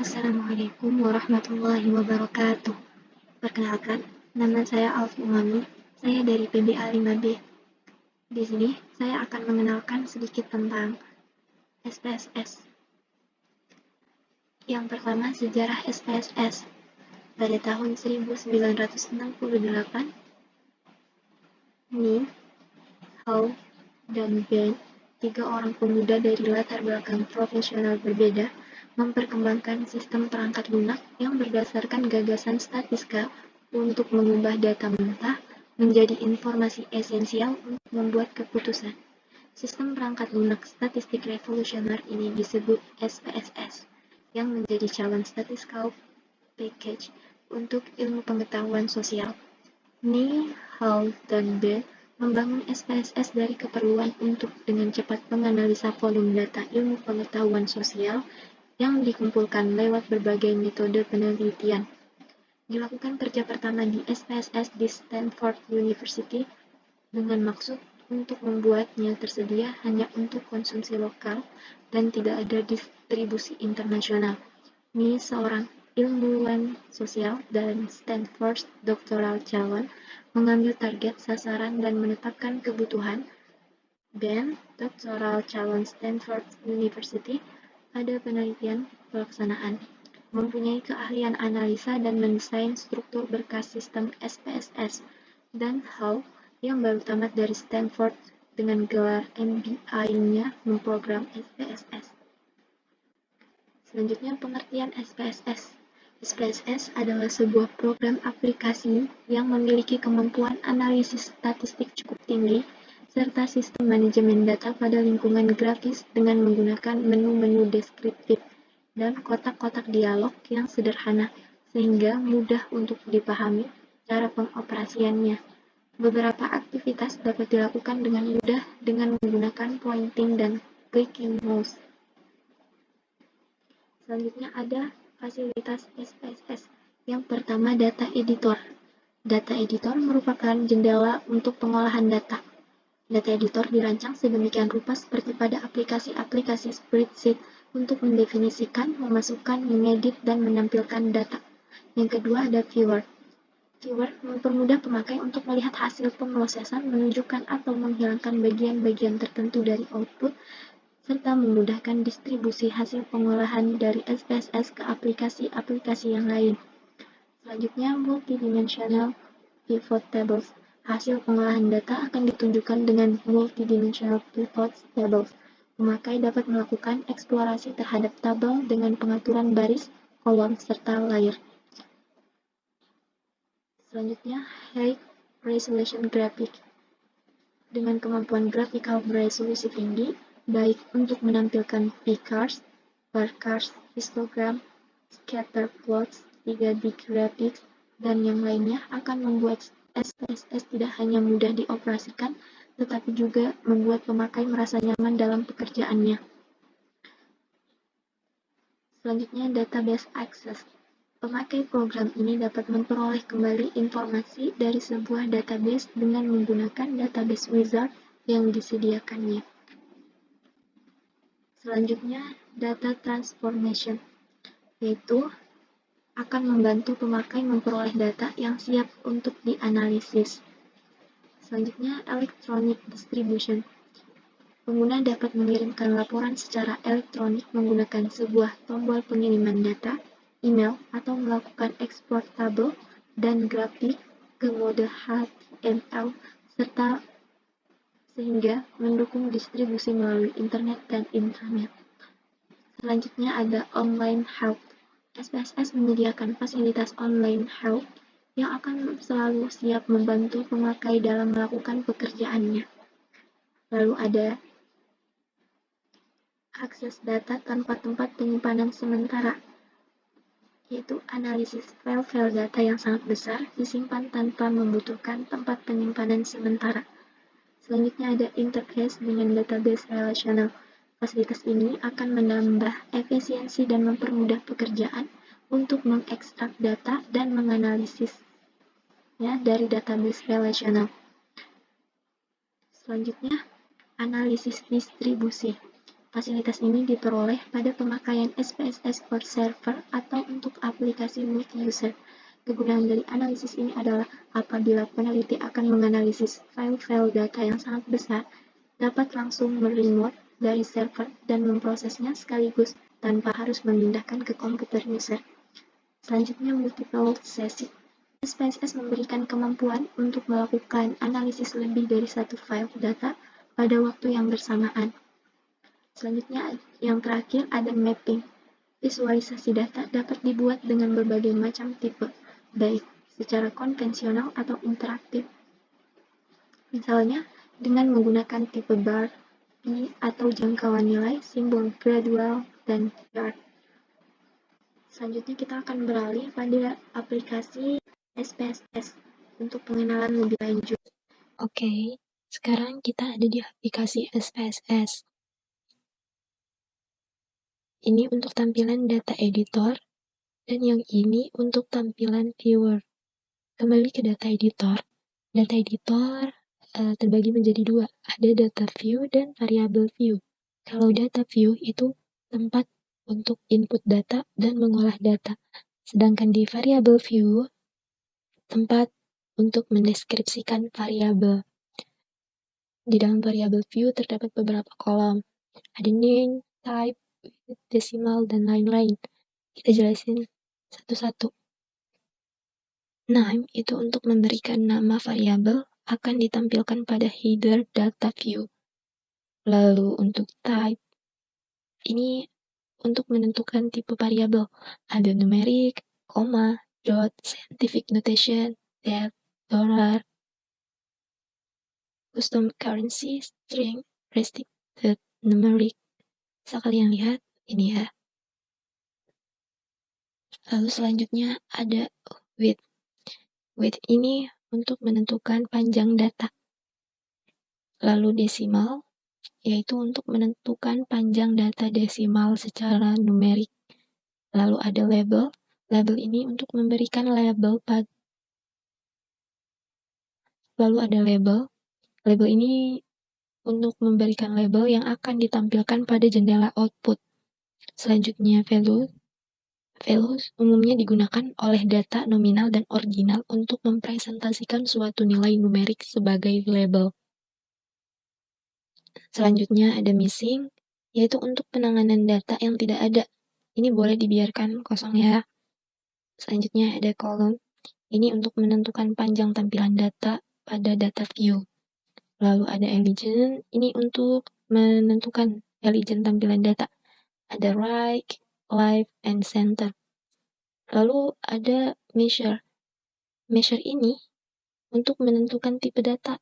Assalamualaikum warahmatullahi wabarakatuh. Perkenalkan, nama saya Alfi Umami. Saya dari PBA 5B. Di sini, saya akan mengenalkan sedikit tentang SPSS. Yang pertama, sejarah SPSS. Pada tahun 1968, Ni, Hao, dan Ben, 3 orang pemuda dari latar belakang profesional berbeda, memperkembangkan sistem perangkat lunak yang berdasarkan gagasan statistika untuk mengubah data mentah menjadi informasi esensial untuk membuat keputusan. Sistem perangkat lunak statistik revolusioner ini disebut SPSS, yang menjadi calon statistical package untuk ilmu pengetahuan sosial. Ni, Hall, dan Ben membangun SPSS dari keperluan untuk dengan cepat menganalisa volume data ilmu pengetahuan sosial yang dikumpulkan lewat berbagai metode penelitian. Dilakukan kerja pertama di SPSS di Stanford University dengan maksud untuk membuatnya tersedia hanya untuk konsumsi lokal dan tidak ada distribusi internasional. Ni seorang ilmuwan sosial dan Stanford doctoral calon mengambil target sasaran dan menetapkan kebutuhan. Ben, doctoral calon Stanford University, pada penelitian pelaksanaan, mempunyai keahlian analisa dan mendesain struktur berkas sistem SPSS, dan Hall, yang baru tamat dari Stanford dengan gelar MBA-nya memprogram SPSS. Selanjutnya, pengertian SPSS. SPSS adalah sebuah program aplikasi yang memiliki kemampuan analisis statistik cukup tinggi serta sistem manajemen data pada lingkungan grafis dengan menggunakan menu-menu deskriptif dan kotak-kotak dialog yang sederhana, sehingga mudah untuk dipahami cara pengoperasiannya. Beberapa aktivitas dapat dilakukan dengan mudah dengan menggunakan pointing dan clicking mouse. Selanjutnya ada fasilitas SPSS. Yang pertama, data editor. Data editor merupakan jendela untuk pengolahan data. Data editor dirancang sedemikian rupa seperti pada aplikasi-aplikasi spreadsheet untuk mendefinisikan, memasukkan, mengedit, dan menampilkan data. Yang kedua ada viewer. Viewer mempermudah pemakai untuk melihat hasil pemrosesan, menunjukkan atau menghilangkan bagian-bagian tertentu dari output, serta memudahkan distribusi hasil pengolahan dari SPSS ke aplikasi-aplikasi yang lain. Selanjutnya, multidimensional pivot tables. Hasil pengolahan data akan ditunjukkan dengan multidimensional pivot tables. Pemakai dapat melakukan eksplorasi terhadap tabel dengan pengaturan baris, kolom, serta layer. Selanjutnya, high resolution graphic. Dengan kemampuan grafikal beresolusi tinggi, baik untuk menampilkan pie-charts, bar charts, histogram, scatter plots, 3D graphics, dan yang lainnya akan membuat SPSS tidak hanya mudah dioperasikan, tetapi juga membuat pemakai merasa nyaman dalam pekerjaannya. Selanjutnya, database access. Pemakai program ini dapat memperoleh kembali informasi dari sebuah database dengan menggunakan database wizard yang disediakannya. Selanjutnya, data transformation, yaitu akan membantu pemakai memperoleh data yang siap untuk dianalisis. Selanjutnya, electronic distribution. Pengguna dapat mengirimkan laporan secara elektronik menggunakan sebuah tombol pengiriman data, email, atau melakukan ekspor tabel dan grafik ke mode HTML, serta sehingga mendukung distribusi melalui internet dan intranet. Selanjutnya ada online help. SPSS menyediakan fasilitas online help yang akan selalu siap membantu pemakai dalam melakukan pekerjaannya. Lalu ada akses data tanpa tempat penyimpanan sementara, yaitu analisis file-file data yang sangat besar disimpan tanpa membutuhkan tempat penyimpanan sementara. Selanjutnya ada interface dengan database relasional. Fasilitas ini akan menambah efisiensi dan mempermudah pekerjaan untuk mengekstrak data dan menganalisisnya dari database relasional. Selanjutnya, analisis distribusi. Fasilitas ini diperoleh pada pemakaian SPSS for server atau untuk aplikasi multi-user. Kegunaan dari analisis ini adalah apabila peneliti akan menganalisis file-file data yang sangat besar, dapat langsung meremote dari server dan memprosesnya sekaligus tanpa harus memindahkan ke komputer user. Selanjutnya, multiple sesi. SPSS memberikan kemampuan untuk melakukan analisis lebih dari satu file data pada waktu yang bersamaan. Selanjutnya, yang terakhir ada mapping. Visualisasi data dapat dibuat dengan berbagai macam tipe, baik secara konvensional atau interaktif. Misalnya, dengan menggunakan tipe bar, P, atau jangkauan nilai, simbol gradual, dan chart. Selanjutnya kita akan beralih pada aplikasi SPSS untuk pengenalan lebih lanjut. Oke, sekarang kita ada di aplikasi SPSS. Ini untuk tampilan data editor, dan yang ini untuk tampilan viewer. Kembali ke data editor. Data editor terbagi menjadi dua, ada data view dan variable view. Kalau data view itu tempat untuk input data dan mengolah data. Sedangkan di variable view, tempat untuk mendeskripsikan variabel. Di dalam variable view terdapat beberapa kolom. Ada name, type, decimal, dan lain-lain. Kita jelasin satu-satu. Name itu untuk memberikan nama variabel akan ditampilkan pada header data view. Lalu untuk type, ini untuk menentukan tipe variabel. Ada numerik, koma, dot, scientific notation, depth, dollar, custom currency, string, restricted, numeric. Bisa kalian lihat, ini ya. Lalu selanjutnya ada width. Width ini untuk menentukan panjang data. Lalu desimal, yaitu untuk menentukan panjang data desimal secara numerik. Lalu ada label. Label ini untuk memberikan label Lalu ada label. Label ini untuk memberikan label yang akan ditampilkan pada jendela output. Selanjutnya value. Values umumnya digunakan oleh data nominal dan ordinal untuk mempresentasikan suatu nilai numerik sebagai label. Selanjutnya ada missing, yaitu untuk penanganan data yang tidak ada. Ini boleh dibiarkan kosong ya. Selanjutnya ada column. Ini untuk menentukan panjang tampilan data pada data view. Lalu ada allegiance, ini untuk menentukan allegiance tampilan data. Ada right, left, and center. Lalu ada measure. Measure ini untuk menentukan tipe data.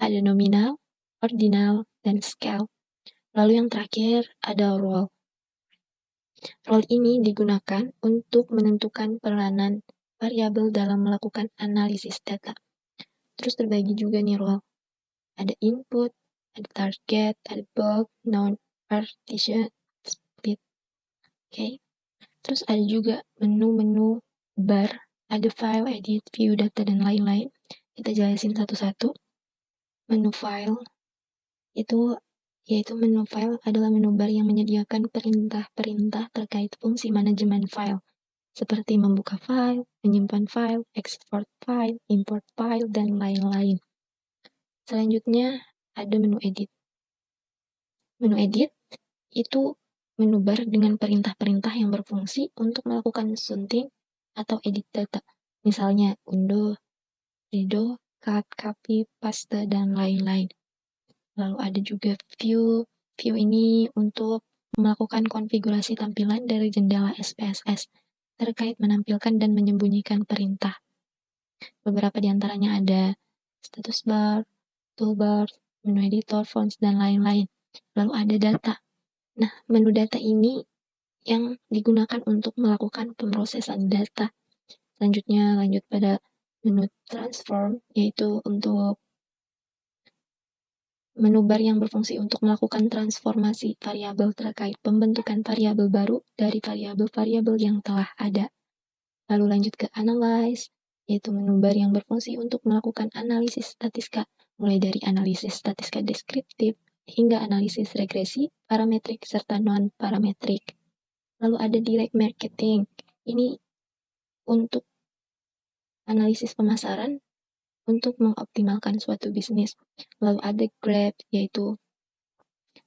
Ada nominal, ordinal, dan scale. Lalu yang terakhir ada role. Role ini digunakan untuk menentukan peranan variabel dalam melakukan analisis data. Terus terbagi juga nih role. Ada input, ada target, ada bulk, non, partition, split. Oke. Terus ada juga menu-menu bar, ada file, edit, view, data, dan lain-lain. Kita jelasin satu-satu. Menu file yaitu menu file adalah menu bar yang menyediakan perintah-perintah terkait fungsi manajemen file, seperti membuka file, menyimpan file, export file, import file, dan lain-lain. Selanjutnya ada menu edit. Menu edit itu menu bar dengan perintah-perintah yang berfungsi untuk melakukan sunting atau edit data. Misalnya undo, redo, cut, copy, paste, dan lain-lain. Lalu ada juga view. View ini untuk melakukan konfigurasi tampilan dari jendela SPSS terkait menampilkan dan menyembunyikan perintah. Beberapa di antaranya ada status bar, toolbar, menu editor, fonts, dan lain-lain. Lalu ada data. Nah, menu data ini yang digunakan untuk melakukan pemrosesan data. Selanjutnya lanjut pada menu transform, yaitu untuk menu bar yang berfungsi untuk melakukan transformasi variabel terkait pembentukan variabel baru dari variabel-variabel yang telah ada. Lalu lanjut ke analyze, yaitu menu bar yang berfungsi untuk melakukan analisis statistika, mulai dari analisis statistika deskriptif, hingga analisis regresi, parametrik, serta non-parametrik. Lalu ada direct marketing. Ini untuk analisis pemasaran untuk mengoptimalkan suatu bisnis. Lalu ada Grab, yaitu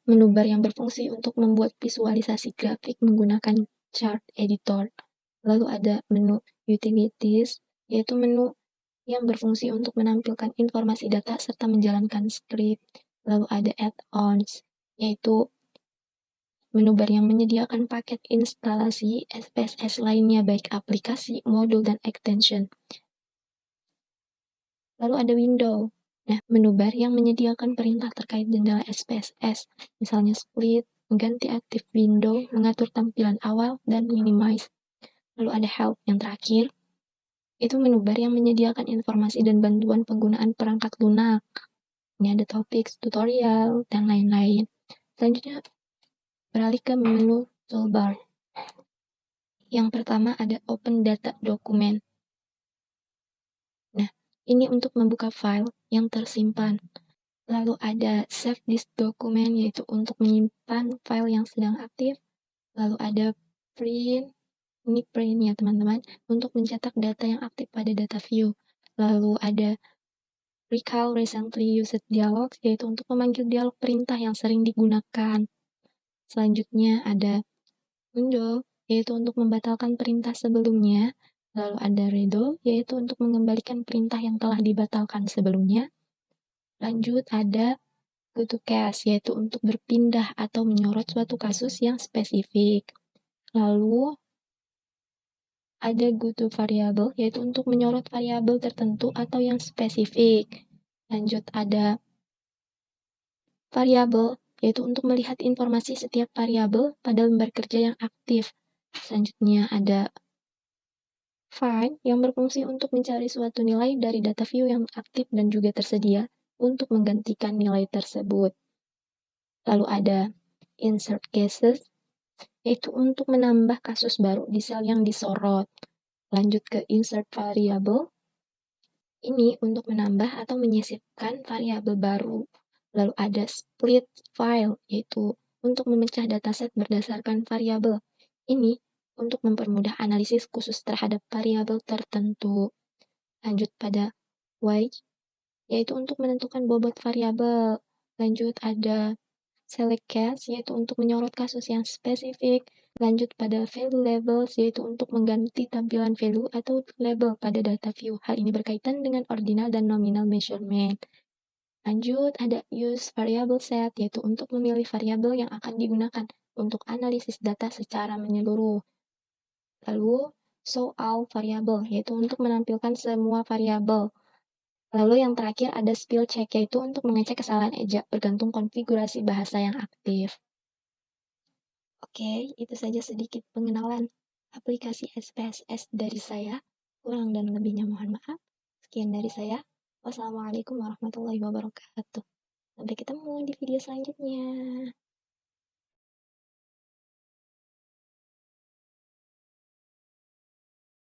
menu bar yang berfungsi untuk membuat visualisasi grafik menggunakan chart editor. Lalu ada menu utilities, yaitu menu yang berfungsi untuk menampilkan informasi data serta menjalankan script. Lalu ada add-ons, yaitu menu bar yang menyediakan paket instalasi SPSS lainnya baik aplikasi, modul, dan extension. Lalu ada window. Nah, menu bar yang menyediakan perintah terkait jendela SPSS, misalnya split, mengganti aktif window, mengatur tampilan awal, dan minimize. Lalu ada help yang terakhir, itu menu bar yang menyediakan informasi dan bantuan penggunaan perangkat lunak. Ini ada topics, tutorial, dan lain-lain. Selanjutnya, beralih ke menu toolbar. Yang pertama ada open data document. Nah, ini untuk membuka file yang tersimpan. Lalu ada save this document, yaitu untuk menyimpan file yang sedang aktif. Lalu ada print, ini print ya teman-teman, untuk mencetak data yang aktif pada data view. Lalu ada recall recently used dialogs, yaitu untuk memanggil dialog perintah yang sering digunakan. Selanjutnya ada undo, yaitu untuk membatalkan perintah sebelumnya. Lalu ada redo, yaitu untuk mengembalikan perintah yang telah dibatalkan sebelumnya. Lanjut ada go to case, yaitu untuk berpindah atau menyorot suatu kasus yang spesifik. Lalu ada go to variable, yaitu untuk menyorot variabel tertentu atau yang spesifik. Lanjut ada variabel, yaitu untuk melihat informasi setiap variabel pada lembar kerja yang aktif. Selanjutnya ada find, yang berfungsi untuk mencari suatu nilai dari data view yang aktif dan juga tersedia untuk menggantikan nilai tersebut. Lalu ada insert cases, yaitu untuk menambah kasus baru di sel yang disorot. Lanjut ke insert variable, ini untuk menambah atau menyisipkan variabel baru. Lalu ada split file, yaitu untuk memecah dataset berdasarkan variabel. Ini untuk mempermudah analisis khusus terhadap variabel tertentu. Lanjut pada which, yaitu untuk menentukan bobot variabel. Lanjut ada select case, yaitu untuk menyorot kasus yang spesifik. Lanjut pada value labels, yaitu untuk mengganti tampilan value atau label pada data view. Hal ini berkaitan dengan ordinal dan nominal measurement. Lanjut ada use variable set, yaitu untuk memilih variabel yang akan digunakan untuk analisis data secara menyeluruh. Lalu show all variable, yaitu untuk menampilkan semua variabel. Lalu yang terakhir ada spell check, yaitu untuk mengecek kesalahan ejak bergantung konfigurasi bahasa yang aktif. Oke, itu saja sedikit pengenalan aplikasi SPSS dari saya. Kurang dan lebihnya mohon maaf. Sekian dari saya. Wassalamualaikum warahmatullahi wabarakatuh. Sampai ketemu di video selanjutnya.